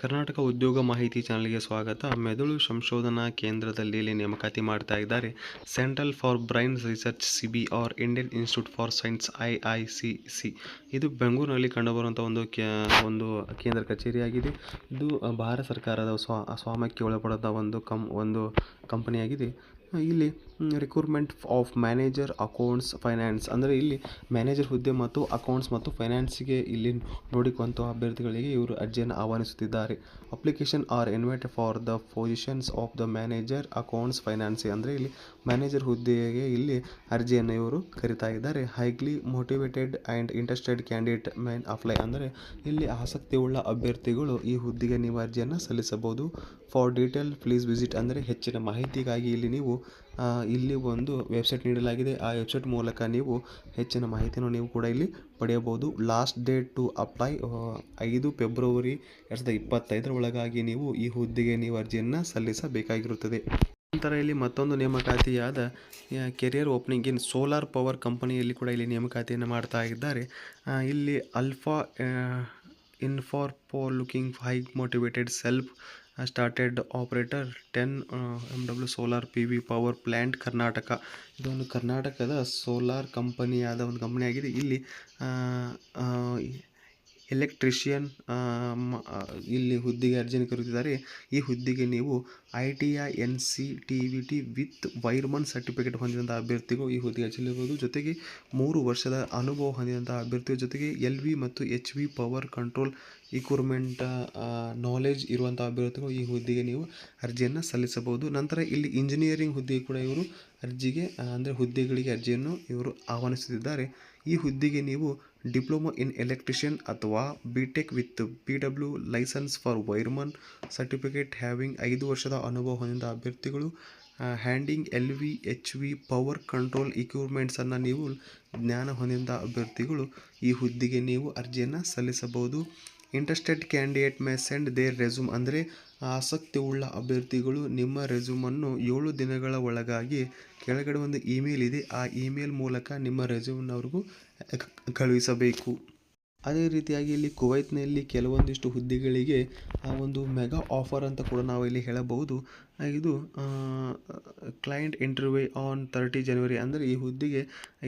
ಕರ್ನಾಟಕ ಉದ್ಯೋಗ ಮಾಹಿತಿ ಚಾನಲ್ಗೆ ಸ್ವಾಗತ. ಮೆದುಳು ಸಂಶೋಧನಾ ಕೇಂದ್ರದಲ್ಲಿ ಇಲ್ಲಿ ನೇಮಕಾತಿ ಮಾಡ್ತಾ ಇದ್ದಾರೆ. Central for brain research CBR Indian institute for science IICC. ಇದು ಬೆಂಗಳೂರಿನಲ್ಲಿ ಕಂಡುಬರುವಂಥ ಒಂದು ಕೇಂದ್ರ ಕಚೇರಿಯಾಗಿದೆ. ಇದು ಭಾರತ ಸರ್ಕಾರದ ಸ್ವಾಮ್ಯಕ್ಕೆ ಒಳಪಡದ ಒಂದು ಕಂಪನಿಯಾಗಿದೆ. ಇಲ್ಲಿ recruitment of manager accounts finance ಅಂದರೆ ಇಲ್ಲಿ ಮ್ಯಾನೇಜರ್ ಹುದ್ದೆ ಮತ್ತು ಅಕೌಂಟ್ಸ್ ಮತ್ತು ಫೈನಾನ್ಸ್ಗೆ ಇಲ್ಲಿ ನೋಡಿಕೊಂತ ಅಭ್ಯರ್ಥಿಗಳಿಗೆ ಇವರು ಅರ್ಜಿಯನ್ನು ಆಹ್ವಾನಿಸುತ್ತಿದ್ದಾರೆ. Application are invited for the positions of the manager accounts finance ಅಂದರೆ ಇಲ್ಲಿ ಮ್ಯಾನೇಜರ್ ಹುದ್ದೆಗೆ ಇಲ್ಲಿ ಅರ್ಜಿಯನ್ನು ಇವರು ಕರಿತಾ ಇದ್ದಾರೆ. Highly motivated and interested candidate may apply ಅಂದರೆ ಇಲ್ಲಿ ಆಸಕ್ತಿಯುಳ್ಳ ಅಭ್ಯರ್ಥಿಗಳು ಈ ಹುದ್ದೆಗೆ ನೀವು ಅರ್ಜಿಯನ್ನು ಸಲ್ಲಿಸಬಹುದು. ಫಾರ್ ಡೀಟೇಲ್ ಪ್ಲೀಸ್ ವಿಸಿಟ್ ಅಂದರೆ ಹೆಚ್ಚಿನ ಮಾಹಿತಿಗಾಗಿ ಇಲ್ಲಿ ಒಂದು ವೆಬ್ಸೈಟ್ ನೀಡಲಾಗಿದೆ. ಆ ವೆಬ್ಸೈಟ್ ಮೂಲಕ ನೀವು ಹೆಚ್ಚಿನ ಮಾಹಿತಿಯನ್ನು ನೀವು ಕೂಡ ಇಲ್ಲಿ ಪಡೆಯಬಹುದು. Last date to apply 5 February 2025 ಒಳಗಾಗಿ ನೀವು ಈ ಹುದ್ದೆಗೆ ನೀವು ಅರ್ಜಿಯನ್ನು ಸಲ್ಲಿಸಬೇಕಾಗಿರುತ್ತದೆ. ನಂತರ ಇಲ್ಲಿ ಮತ್ತೊಂದು ನೇಮಕಾತಿಯಾದ career opening in solar power ಕಂಪನಿಯಲ್ಲಿ ಕೂಡ ಇಲ್ಲಿ ನೇಮಕಾತಿಯನ್ನು ಮಾಡ್ತಾ ಇದ್ದಾರೆ. ಇಲ್ಲಿ Alpha infra looking high motivated self started operator 10 MW solar PV power plant Karnataka. ಇದೊಂದು ಕರ್ನಾಟಕದ ಸೋಲಾರ್ ಕಂಪನಿಯಾದ ಒಂದು ಕಂಪನಿಯಾಗಿದೆ. ಇಲ್ಲಿ ಎಲೆಕ್ಟ್ರಿಷಿಯನ್ ಇಲ್ಲಿ ಹುದ್ದೆಗೆ ಅರ್ಜಿಯನ್ನು ಕರೆದಿದ್ದಾರೆ. ಈ ಹುದ್ದೆಗೆ ನೀವು ITI NCTVT ವಿತ್ ವೈರ್ಮನ್ ಸರ್ಟಿಫಿಕೇಟ್ ಹೊಂದಿದಂಥ ಅಭ್ಯರ್ಥಿಗಳು ಈ ಹುದ್ದೆಗೆ ಅರ್ಜಿಸಬಹುದು. ಜೊತೆಗೆ 3 ವರ್ಷದ ಅನುಭವ ಹೊಂದಿದಂಥ ಅಭ್ಯರ್ಥಿಗಳ ಜೊತೆಗೆ LV ಮತ್ತು HV power control equipment knowledge ಇರುವಂಥ ಅಭ್ಯರ್ಥಿಗಳು ಈ ಹುದ್ದೆಗೆ ನೀವು ಅರ್ಜಿಯನ್ನು ಸಲ್ಲಿಸಬಹುದು. ನಂತರ ಇಲ್ಲಿ ಇಂಜಿನಿಯರಿಂಗ್ ಹುದ್ದೆಗೆ ಕೂಡ ಇವರು ಹುದ್ದೆಗಳಿಗೆ ಅರ್ಜಿಯನ್ನು ಇವರು ಆಹ್ವಾನಿಸುತ್ತಿದ್ದಾರೆ. ಈ ಹುದ್ದೆಗೆ ನೀವು ಡಿಪ್ಲೊಮಾ ಇನ್ ಎಲೆಕ್ಟ್ರಿಷಿಯನ್ ಅಥವಾ BTech with PW license for wireman certificate having 5 ವರ್ಷದ ಅನುಭವ ಹೊಂದಿದ ಅಭ್ಯರ್ಥಿಗಳು handling LV HV power control ಇಕ್ವಿಪ್ಮೆಂಟ್ಸನ್ನು ನೀವು ಜ್ಞಾನ ಹೊಂದಿದ ಅಭ್ಯರ್ಥಿಗಳು ಈ ಹುದ್ದೆಗೆ ನೀವು ಅರ್ಜಿಯನ್ನು ಸಲ್ಲಿಸಬಹುದು. Interested candidate may send their resume ಅಂದರೆ ಆಸಕ್ತಿ ಉಳ್ಳ ಅಭ್ಯರ್ಥಿಗಳು ನಿಮ್ಮ ರೆಸ್ಯೂಮನ್ನು 7 ದಿನಗಳ ಒಳಗಾಗಿ ಕೆಳಗಡೆ ಒಂದು ಇಮೇಲ್ ಇದೆ. ಆ ಇಮೇಲ್ ಮೂಲಕ ನಿಮ್ಮ ರೆಸ್ಯೂಮ್ನವ್ರಿಗೂ ಕಳುಹಿಸಬೇಕು. ಅದೇ ರೀತಿಯಾಗಿ ಇಲ್ಲಿ ಕುವೈತ್ನಲ್ಲಿ ಕೆಲವೊಂದಿಷ್ಟು ಹುದ್ದೆಗಳಿಗೆ ಒಂದು ಮೆಗಾ ಆಫರ್ ಅಂತ ಕೂಡ ನಾವು ಇಲ್ಲಿ ಹೇಳಬಹುದು. ಇದು ಕ್ಲೈಂಟ್ ಇಂಟರ್ವ್ಯೂ ಆನ್ 30 ಜನವರಿ ಅಂದರೆ ಈ ಹುದ್ದೆಗೆ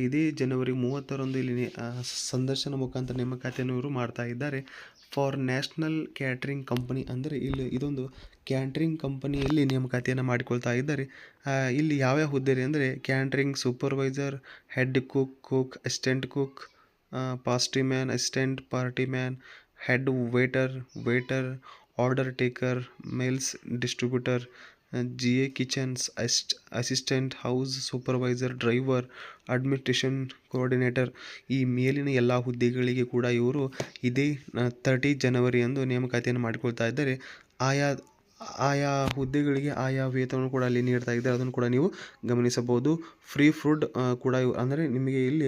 ಇದೇ ಜನವರಿ 30ರಂದು ಇಲ್ಲಿ ಸಂದರ್ಶನ ಮುಖಾಂತರ ನೇಮಕಾತಿಯನ್ನು ಇವರು ಮಾಡ್ತಾ ಇದ್ದಾರೆ. ಫಾರ್ ನ್ಯಾಷನಲ್ ಕ್ಯಾಟ್ರಿಂಗ್ ಕಂಪನಿ ಅಂದರೆ ಇಲ್ಲಿ ಇದೊಂದು ಕ್ಯಾಟ್ರಿಂಗ್ ಕಂಪನಿಯಲ್ಲಿ ನೇಮಕಾತಿಯನ್ನು ಮಾಡಿಕೊಳ್ತಾ ಇದ್ದಾರೆ. ಇಲ್ಲಿ ಯಾವ್ಯಾವ ಹುದ್ದೆ ಅಂದರೆ catering supervisor, head cook, assistant cook, pastry man, assistant party man, head waiter, order taker, meals distributor, GA kitchens assistant, house supervisor, driver, administration coordinator. ಈ ಮೇಲಿನ ಎಲ್ಲ ಹುದ್ದೆಗಳಿಗೆ ಕೂಡ ಇವರು ಇದೇ 30 ಜನವರಿಯಂದು ನೇಮಕಾತಿಯನ್ನು ಮಾಡಿಕೊಳ್ತಾ ಇದ್ದಾರೆ. ಆಯಾ ಹುದ್ದೆಗಳಿಗೆ ಆಯಾ ವೇತನವನ್ನು ಕೂಡ ಅಲ್ಲಿ ನೀಡ್ತಾ ಇದ್ದಾರೆ. ಅದನ್ನು ಕೂಡ ನೀವು ಗಮನಿಸಬಹುದು. ಫ್ರೀ ಫುಡ್ ಕೂಡ ಅಂದರೆ ನಿಮಗೆ ಇಲ್ಲಿ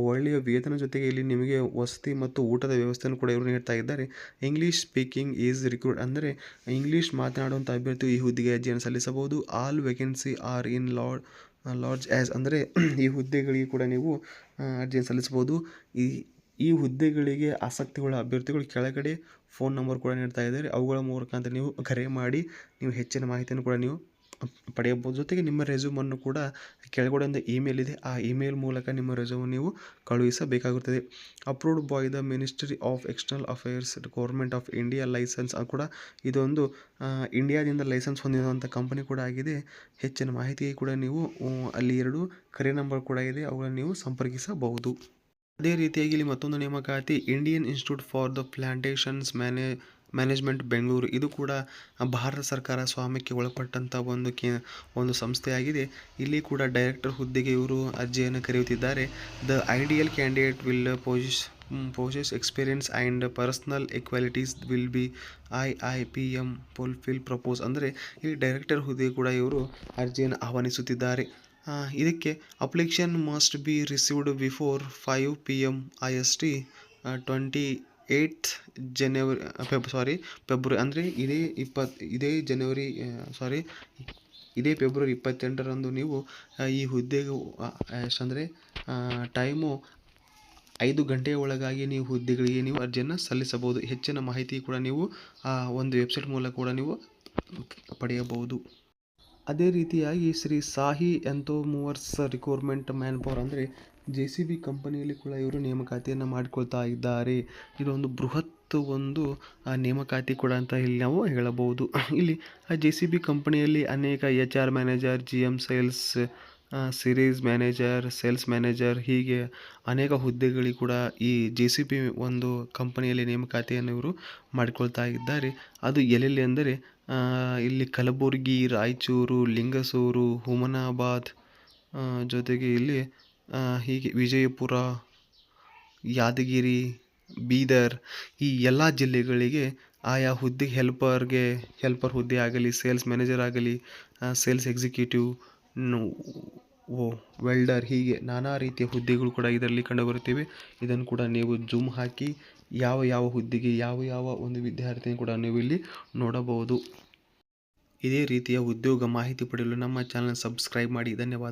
ಒಳ್ಳೆಯ ವೇತನ ಜೊತೆಗೆ ಇಲ್ಲಿ ನಿಮಗೆ ವಸತಿ ಮತ್ತು ಊಟದ ವ್ಯವಸ್ಥೆಯನ್ನು ಕೂಡ ಇವರು ನೀಡ್ತಾ ಇದ್ದಾರೆ. ಇಂಗ್ಲೀಷ್ ಸ್ಪೀಕಿಂಗ್ ಈಸ್ ರಿಕ್ರೂಟ್ ಅಂದರೆ ಇಂಗ್ಲೀಷ್ ಮಾತನಾಡುವಂಥ ಅಭ್ಯರ್ಥಿ ಈ ಹುದ್ದೆಗೆ ಅರ್ಜಿಯನ್ನು ಸಲ್ಲಿಸಬಹುದು. All vacancy are in large as ಅಂದರೆ ಈ ಹುದ್ದೆಗಳಿಗೆ ಕೂಡ ನೀವು ಅರ್ಜಿಯನ್ನು ಸಲ್ಲಿಸಬಹುದು. ಈ ಹುದ್ದೆಗಳಿಗೆ ಆಸಕ್ತಿಗಳ ಅಭ್ಯರ್ಥಿಗಳು ಕೆಳಗಡೆ ಫೋನ್ ನಂಬರ್ ಕೂಡ ನೀಡ್ತಾ ಇದ್ದಾರೆ. ಅವುಗಳ ಮುಖಾಂತರ ನೀವು ಕರೆ ಮಾಡಿ ನೀವು ಹೆಚ್ಚಿನ ಮಾಹಿತಿಯನ್ನು ಕೂಡ ನೀವು ಪಡೆಯಬಹುದು. ಜೊತೆಗೆ ನಿಮ್ಮ ರೆಸ್ಯೂಮನ್ನು ಕೂಡ ಕೆಳಗಡೆ ಒಂದು ಇಮೇಲ್ ಇದೆ. ಆ ಇಮೇಲ್ ಮೂಲಕ ನಿಮ್ಮ ರೆಸ್ಯೂಮ್ ನೀವು ಕಳುಹಿಸಬೇಕಾಗುತ್ತದೆ. Approved by the ministry of external affairs, government of India licence ಕೂಡ ಇದೊಂದು ಇಂಡಿಯಾದಿಂದ ಲೈಸೆನ್ಸ್ ಹೊಂದಿರುವಂಥ ಕಂಪನಿ ಕೂಡ ಆಗಿದೆ. ಹೆಚ್ಚಿನ ಮಾಹಿತಿಗೆ ಕೂಡ ನೀವು ಅಲ್ಲಿ 2 ಕರೆ ನಂಬರ್ ಕೂಡ ಇದೆ, ಅವುಗಳನ್ನು ನೀವು ಸಂಪರ್ಕಿಸಬಹುದು. ಅದೇ ರೀತಿಯಾಗಿ ಇಲ್ಲಿ ಮತ್ತೊಂದು ನೇಮಕಾತಿ Indian institute for the plantations management Bengaluru. ಇದು ಕೂಡ ಭಾರತ ಸರ್ಕಾರ ಸ್ವಾಮ್ಯಕ್ಕೆ ಒಳಪಟ್ಟಂಥ ಒಂದು ಸಂಸ್ಥೆಯಾಗಿದೆ. ಇಲ್ಲಿ ಕೂಡ ಡೈರೆಕ್ಟರ್ ಹುದ್ದೆಗೆ ಇವರು ಅರ್ಜಿಯನ್ನು ಕರೆಯುತ್ತಿದ್ದಾರೆ. The ideal candidate will possess experience and personal qualities will be IIPM fulfil propose ಅಂದರೆ ಈ ಡೈರೆಕ್ಟರ್ ಹುದ್ದೆಗೆ ಕೂಡ ಇವರು ಅರ್ಜಿಯನ್ನು ಆಹ್ವಾನಿಸುತ್ತಿದ್ದಾರೆ. ಇದಕ್ಕೆ application must be received before 5 PM IST 28th February ಅಂದರೆ ಇದೇ ಫೆಬ್ರವರಿ 28ರಂದು ನೀವು ಈ ಹುದ್ದೆಗೆ ಎಷ್ಟಂದರೆ ಟೈಮು 5 ಗಂಟೆಯ ಒಳಗಾಗಿ ನೀವು ಹುದ್ದೆಗಳಿಗೆ ನೀವು ಅರ್ಜಿಯನ್ನು ಸಲ್ಲಿಸಬಹುದು. ಹೆಚ್ಚಿನ ಮಾಹಿತಿ ಕೂಡ ನೀವು ಆ ಒಂದು ವೆಬ್ಸೈಟ್ ಮೂಲಕ ಕೂಡ ನೀವು ಪಡೆಯಬಹುದು. ಅದೇ ರೀತಿಯಾಗಿ ಶ್ರೀ ಸಾಹಿ ಎಂತೋ ಮೂವರ್ಸ್ ರಿಕ್ವೈರ್ಮೆಂಟ್ ಮ್ಯಾನ್ ಪವರ್ ಅಂದರೆ JCB ಕಂಪನಿಯಲ್ಲಿ ಕೂಡ ಇವರು ನೇಮಕಾತಿಯನ್ನು ಮಾಡಿಕೊಳ್ತಾ ಇದ್ದಾರೆ. ಇದೊಂದು ಬೃಹತ್ ಒಂದು ನೇಮಕಾತಿ ಕೂಡ ಅಂತ ಇಲ್ಲಿ ನಾವು ಹೇಳಬಹುದು. ಇಲ್ಲಿ JCB ಕಂಪನಿಯಲ್ಲಿ ಅನೇಕ HR manager, GM sales, series manager, sales manager ಹೀಗೆ ಅನೇಕ ಹುದ್ದೆಗಳಿಗೆ ಕೂಡ ಈ JCB ಒಂದು ಕಂಪನಿಯಲ್ಲಿ ನೇಮಕಾತಿಯನ್ನು ಇವರು ಮಾಡಿಕೊಳ್ತಾ ಇದ್ದಾರೆ. ಅದು ಎಲ್ಲೆಲ್ಲಿ ಅಂದರೆ ಇಲ್ಲಿ ಕಲಬುರಗಿ, ರಾಯಚೂರು, ಲಿಂಗಸೂರು, ಹುಮನಾಬಾದ್, ಜೊತೆಗೆ ಇಲ್ಲಿ ಹೀಗೆ ವಿಜಯಪುರ, ಯಾದಗಿರಿ, ಬೀದರ್ ಈ ಎಲ್ಲ ಜಿಲ್ಲೆಗಳಿಗೆ ಆಯಾ ಹುದ್ದೆ ಹೆಲ್ಪರ್ ಹುದ್ದೆ ಆಗಲಿ, ಸೇಲ್ಸ್ ಮ್ಯಾನೇಜರ್ ಆಗಲಿ, ಸೇಲ್ಸ್ ಎಕ್ಸಿಕ್ಯೂಟಿವ್, ವೆಲ್ಡರ್ ಹೀಗೆ ನಾನಾ ರೀತಿಯ ಹುದ್ದೆಗಳು ಕೂಡ ಇದರಲ್ಲಿ ಕಂಡುಬರುತ್ತಿವೆ. ಇದನ್ನು ಕೂಡ ನೀವು ಜೂಮ್ ಹಾಕಿ ಯಾವ ಹುದ್ದೆಗೆ ಯಾವ ಒಂದು ವಿದ್ಯಾರ್ಥಿಯನ್ನು ಕೂಡ ನೀವು ಇಲ್ಲಿ ನೋಡಬಹುದು. ಇದೇ ರೀತಿಯ ಉದ್ಯೋಗ ಮಾಹಿತಿ ಪಡೆಯಲು ನಮ್ಮ ಚಾನಲ್ ಸಬ್ಸ್ಕ್ರೈಬ್ ಮಾಡಿ. ಧನ್ಯವಾದ.